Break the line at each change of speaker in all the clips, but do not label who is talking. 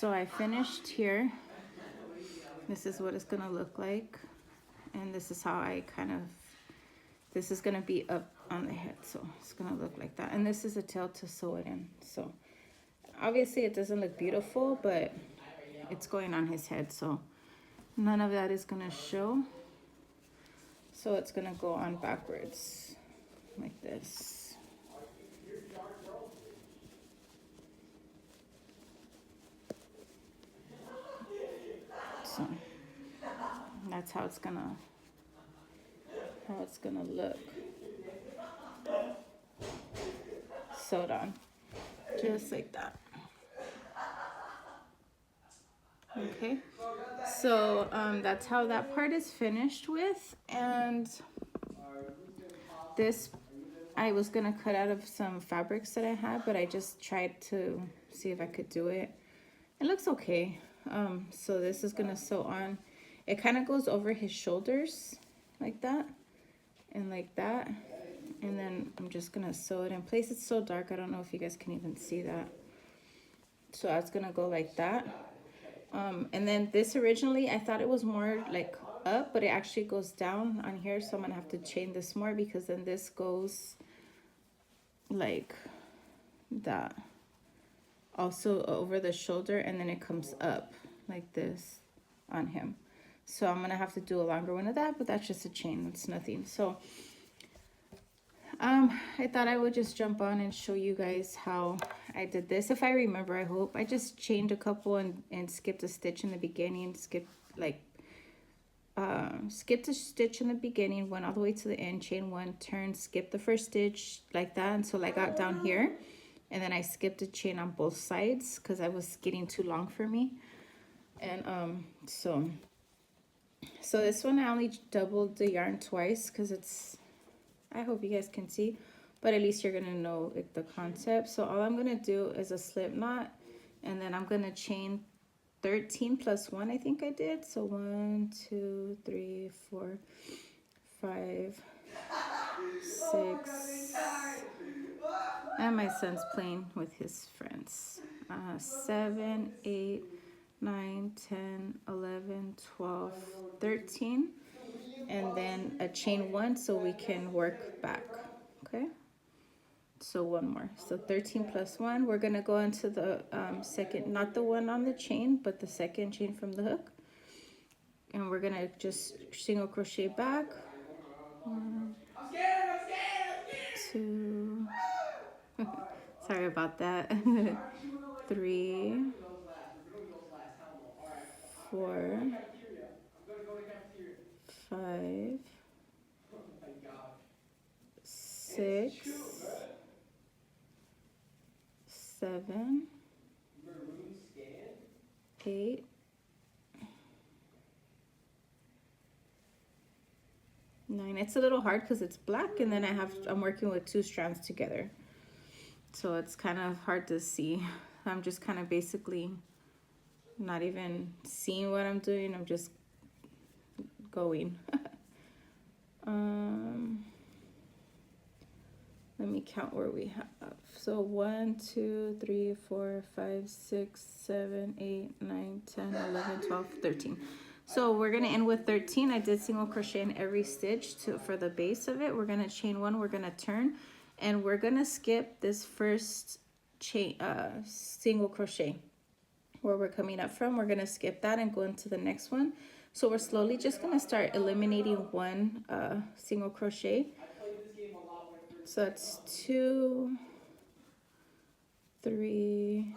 So I finished here. This is what it's gonna look like. And this is how I this is gonna be up on the head. So it's gonna look like that. And this is a tail to sew it in. So obviously it doesn't look beautiful, but it's going on his head. So none of that is gonna show. So it's gonna go on backwards like this. So that's how it's gonna look sewed on, just like that. Okay, so that's how that part is finished with. And this I was gonna cut out of some fabrics that I had, but I just tried to see if I could do it. It looks okay. So this is gonna sew on. It kind of goes over his shoulders like that and like that. And then I'm just gonna sew it in place. It's so dark, I don't know if you guys can even see that. So I was gonna go like that. And then this originally, I thought it was more like up, but it actually goes down on here. So I'm gonna have to chain this more, because then this goes like that. Also over the shoulder, and then it comes up like this on him. So I'm gonna have to do a longer one of that, but that's just a chain, it's nothing. So I thought I would just jump on and show you guys how I did this. If I remember, I hope. I just chained a couple and skipped a stitch in the beginning, skipped a stitch in the beginning, went all the way to the end, chain one, turn, skip the first stitch like that until I got down here. And then I skipped a chain on both sides because I was getting too long for me. And so this one I only doubled the yarn twice because it's, I hope you guys can see, but at least you're gonna know the concept. So all I'm gonna do is a slip knot, and then I'm gonna chain 13 plus 1, I think I did. So 1, 2, 3, 4, 5, 6, and my son's playing with his friends. 7, 8, 9, 10, 11, 12, 13, and then a chain 1 so we can work back. Okay, so one more. So 13 plus 1. We're gonna go into the second, not the one on the chain, but the second chain from the hook, and we're gonna just single crochet back. 1, 2. Sorry about that. 3, 4, 5, 6, 7, 8, 9. It's a little hard because it's black, and then I'm working with 2 strands together, so it's kind of hard to see. I'm just kind of basically not even seeing what I'm doing. I'm just going. Let me count where we have. So 1, 2, 3, 4, 5, 6, 7, 8, 9, 10, 11, 12, 13. So we're gonna end with 13. I did single crochet in every stitch for the base of it. We're gonna chain 1, we're gonna turn, and we're gonna skip this first chain single crochet where we're coming up from. We're gonna skip that and go into the next one. So we're slowly just gonna start eliminating one single crochet. So that's 2, 3,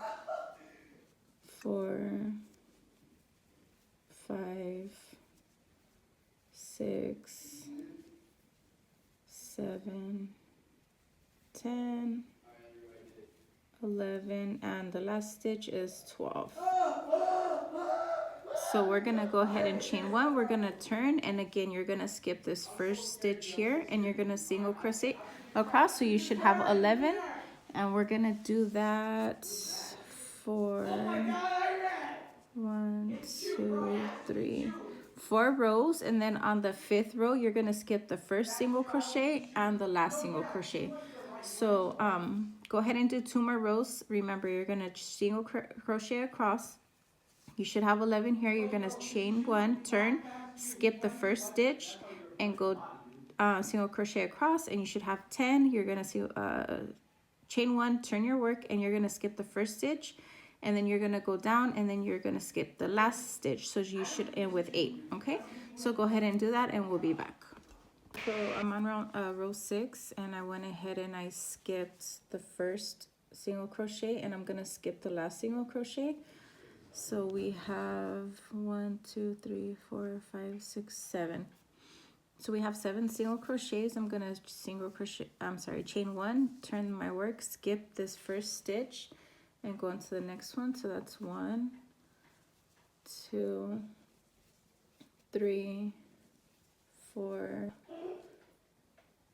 4, 5, 6, 7, 10, 11, and the last stitch is 12. So we're gonna go ahead and chain 1, we're gonna turn, and again you're gonna skip this first stitch here, and you're gonna single crochet across, so you should have 11, and we're gonna do that for 1, 2, 3, 4 rows, and then on the 5th row you're gonna skip the first single crochet and the last single crochet. So go ahead and do 2 more rows. Remember, you're gonna single crochet across, You should have 11 here. You're gonna chain 1, turn, skip the first stitch, and go single crochet across, and you should have 10. You're gonna see chain 1, turn your work, and you're gonna skip the first stitch, and then you're gonna go down, and then you're gonna skip the last stitch. So you should end with 8. Okay, so go ahead and do that, and we'll be back. So I'm on row 6, and I went ahead and I skipped the first single crochet, and I'm gonna skip the last single crochet. So we have 1, 2, 3, 4, 5, 6, 7. So we have 7 single crochets. I'm gonna chain 1, turn my work, skip this first stitch, and go into the next one. So that's 1, 2, 3, 4.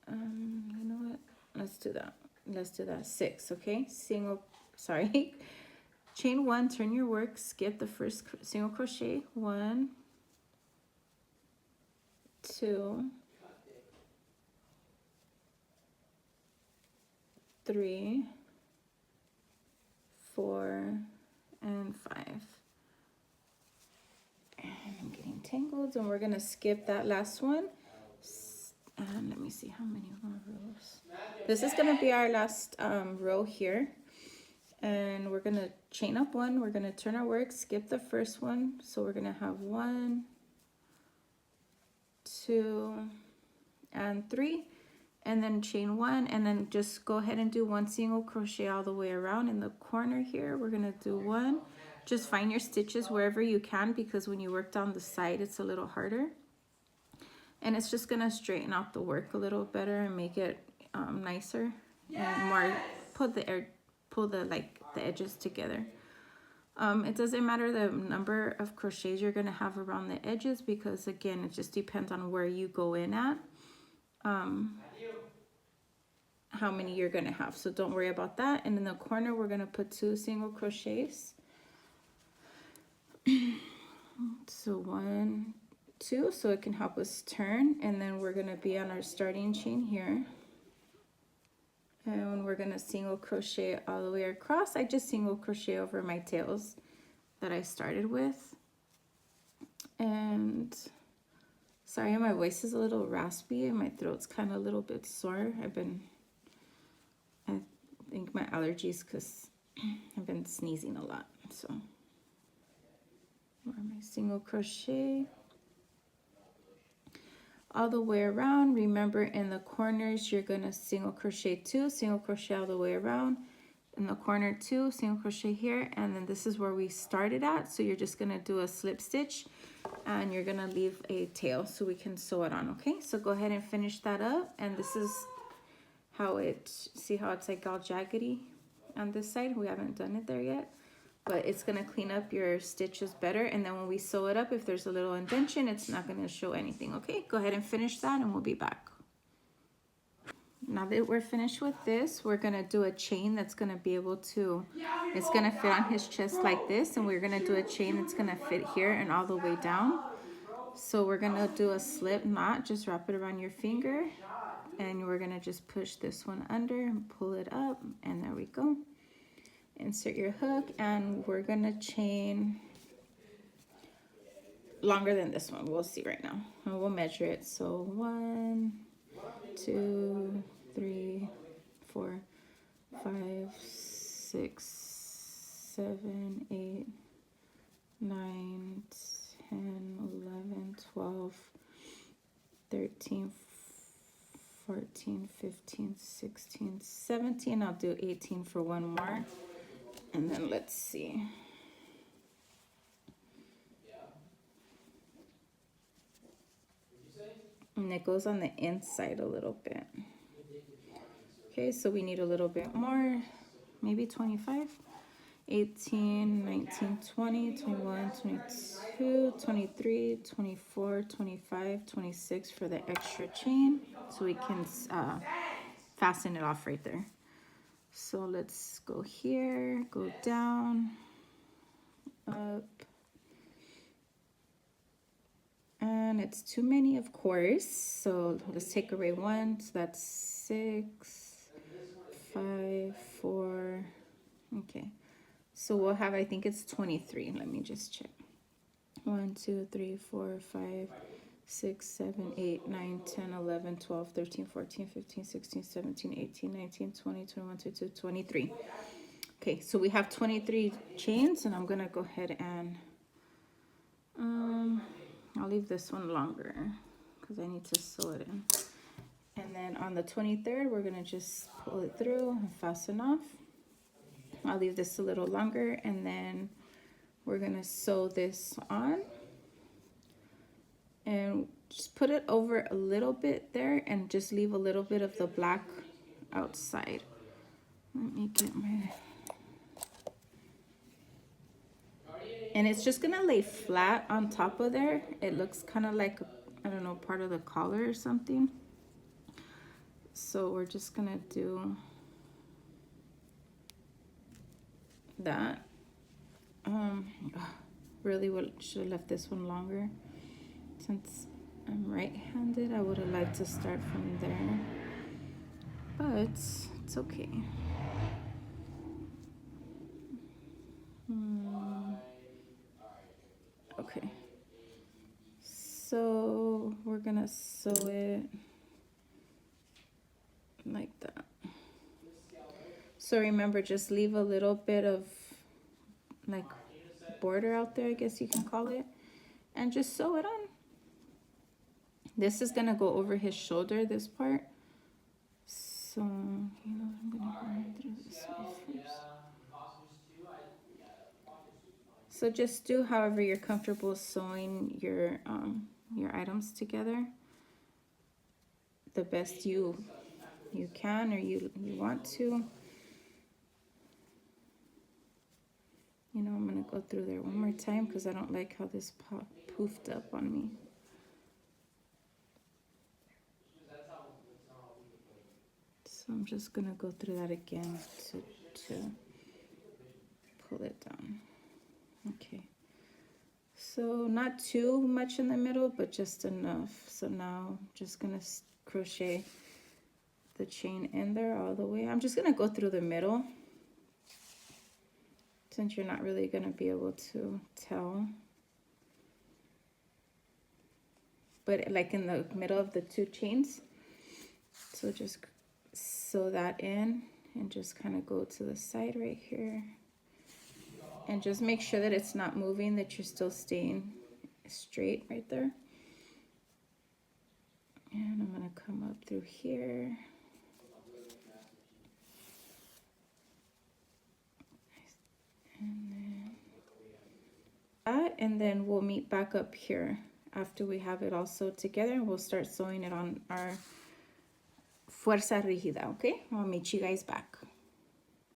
You know what? Let's do that. 6. Okay. Chain 1, turn your work, skip the first single crochet. 1, 2, 3, 4, and 5. And I'm getting tangled, and we're gonna skip that last one. And let me see how many more rows. This is gonna be our last row here. And we're gonna chain up 1, we're gonna turn our work, skip the first one. So we're gonna have 1, 2, and 3, and then chain 1, and then just go ahead and do 1 single crochet all the way around. In the corner here, we're gonna do 1. Just find your stitches wherever you can, because when you work down the side, it's a little harder. And it's just gonna straighten out the work a little better and make it nicer and more, pull the edges together. It doesn't matter the number of crochets you're gonna have around the edges, because again, it just depends on where you go in at, how many you're gonna have. So don't worry about that. And in the corner, we're gonna put 2 single crochets. So 1, 2, so it can help us turn. And then we're gonna be on our starting chain here. And we're gonna single crochet all the way across. I just single crochet over my tails that I started with. And sorry, my voice is a little raspy and my throat's kind of a little bit sore. I think my allergies, because I've been sneezing a lot. So more my single crochet all the way around. Remember, in the corners, you're gonna single crochet 2, single crochet all the way around. In the corner 2, single crochet here, and then this is where we started at. So you're just gonna do a slip stitch, and you're gonna leave a tail so we can sew it on. Okay, so go ahead and finish that up. And this is how see how it's like all jaggedy on this side. We haven't done it there yet, but it's gonna clean up your stitches better. And then when we sew it up, if there's a little indentation, it's not gonna show anything. Okay, go ahead and finish that, and we'll be back. Now that we're finished with this, we're gonna do a chain that's gonna be able to, it's gonna fit on his chest like this, and we're gonna do a chain that's gonna fit here and all the way down. So we're gonna do a slip knot, just wrap it around your finger, and we're gonna just push this one under and pull it up, and there we go. Insert your hook, and we're gonna chain longer than this one. We'll see right now, and we'll measure it. So 1, 2, 3, 4, 5, 6, 7, 8, 9, 10, 11, 12, 13, 14, 15, 16, 17. I'll do 18 for one more. And then let's see. And it goes on the inside a little bit. Okay, so we need a little bit more, maybe 25. 18, 19, 20, 21, 22, 23, 24, 25, 26 for the extra chain. So we can fasten it off right there. So let's go here, go down, up. And it's too many, of course. So let's take away 1. So that's 6, 5, 4, okay. So we'll have, I think it's 23. Let me just check. 1, 2, 3, 4, 5, 6, 7, 8, 9, 10, 11, 12, 13, 14, 15, 16, 17, 18, 19, 20, 21, 22, 23. Okay, so we have 23 chains, and I'm gonna go ahead and I'll leave this one longer because I need to sew it in. And then on the 23rd, we're gonna just pull it through and fasten off. I'll leave this a little longer, and then we're gonna sew this on and just put it over a little bit there and just leave a little bit of the black outside. Let me get my... And it's just gonna lay flat on top of there. It looks kind of like, I don't know, part of the collar or something. So we're just gonna do that. Really should have left this one longer. Since I'm right-handed, I would have liked to start from there, but it's okay. Okay, so we're gonna sew it like that. So remember, just leave a little bit of like border out there, I guess you can call it, and just sew it on. This is gonna go over his shoulder, this part. So, you know, I'm gonna go through this way first. So just do however you're comfortable sewing your items together. The best you can or you want to. You know, I'm gonna go through there one more time because I don't like how this poofed up on me. So I'm just gonna go through that again to pull it down. Okay, so not too much in the middle, but just enough. So now I'm just gonna crochet the chain in there all the way. I'm just gonna go through the middle since you're not really gonna be able to tell. But like in the middle of the two chains. So just sew that in and just kind of go to the side right here. And just make sure that it's not moving, that you're still staying straight right there. And I'm gonna come up through here. And then we'll meet back up here after we have it all sewed together, and we'll start sewing it on our Fuerza Regida, okay? I'll meet you guys back.